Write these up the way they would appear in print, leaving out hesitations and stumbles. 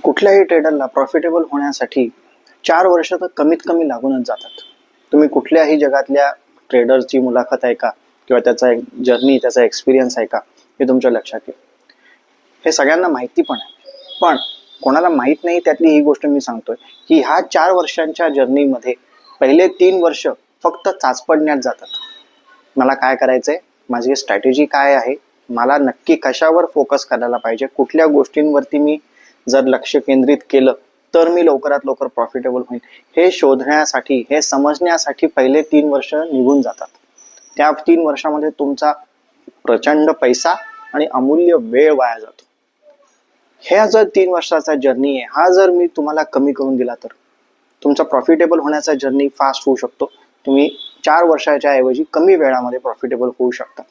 कुठल्याही ट्रेडरला प्रॉफिटेबल होण्यासाठी 4 वर्ष तर कमीत कमी लागूनच जातात. तुम्ही कुठल्याही जगातल्या ट्रेडरची मुलाखत ऐका किंवा त्याचा एक जर्नी, त्याचा एक्सपिरियन्स ऐका, हे तुमच्या लक्षात येईल. हे सगळ्यांना माहिती पण आहे, पण कोणाला माहीत नाही त्यातली ही गोष्ट मी सांगतोय की ह्या 4 वर्षांच्या जर्नीमध्ये पहिले 3 वर्ष फक्त चाचपडण्यात जातात. मला काय करायचंय, माझी स्ट्रॅटेजी काय आहे, मला नक्की कशावर फोकस करायला पाहिजे, कुठल्या गोष्टींवरती मी जर लक्ष केंद्रित केलं तर मी लवकरात लवकर प्रॉफिटेबल होईल, हे शोधण्यासाठी, हे समजण्यासाठी पहिले 3 वर्ष निघून जातात. त्या 3 वर्षामध्ये तुमचा प्रचंड पैसा आणि अमूल्य वेळ वाया जातो. ह्या जर 3 वर्षाचा जर्नी आहे, हा जर मी तुम्हाला कमी करून दिला तर तुमचा प्रॉफिटेबल होण्याचा जर्नी फास्ट होऊ शकतो. तुम्ही 4 वर्षाच्या ऐवजी कमी वेळामध्ये प्रॉफिटेबल होऊ शकतात.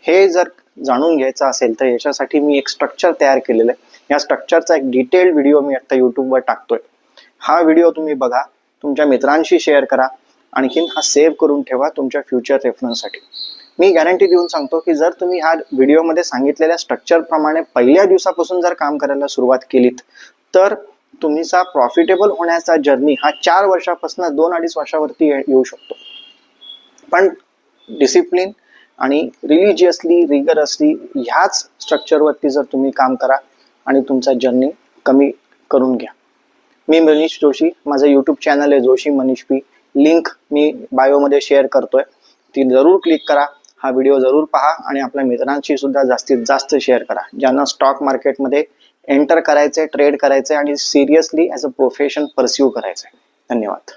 हे जर जाणून घ्यायचं असेल तर याच्यासाठी मी एक स्ट्रक्चर तयार केलेलं आहे. या स्ट्रक्चरचा एक डिटेल्ड व्हिडिओ मी आता यूट्यूबवर टाकतोय. हा व्हिडिओ तुम्ही बघा, तुमच्या मित्रांशी शेअर करा, आणखीन हा सेव्ह करून ठेवा तुमच्या फ्युचर रेफरन्ससाठी. मी गॅरंटी देऊन सांगतो की जर तुम्ही ह्या व्हिडिओमध्ये सांगितलेल्या स्ट्रक्चर प्रमाणे पहिल्या दिवसापासून जर काम करायला सुरुवात केलीत तर तुमचा प्रॉफिटेबल होण्याचा जर्नी हा 4 वर्षापासून 2-2.5 वर्षावरती येऊ शकतो. पण डिसिप्लिन आणि रिलिजियसली, रिगरसली ह्याच स्ट्रक्चरवरती जर तुम्ही काम करा आणि तुमचा जर्नी कमी करून घ्या. मी मनीष जोशी, माझं यूट्यूब चॅनल आहे जोशी मनीष पी. लिंक मी बायोमध्ये शेअर करतोय, ती जरूर क्लिक करा. हा व्हिडिओ जरूर पहा आणि आपल्या मित्रांशी सुद्धा जास्तीत जास्त शेअर करा, ज्यांना स्टॉक मार्केटमध्ये एंटर करायचे, ट्रेड करायचे आणि seriously as a profession pursue करायचे. धन्यवाद.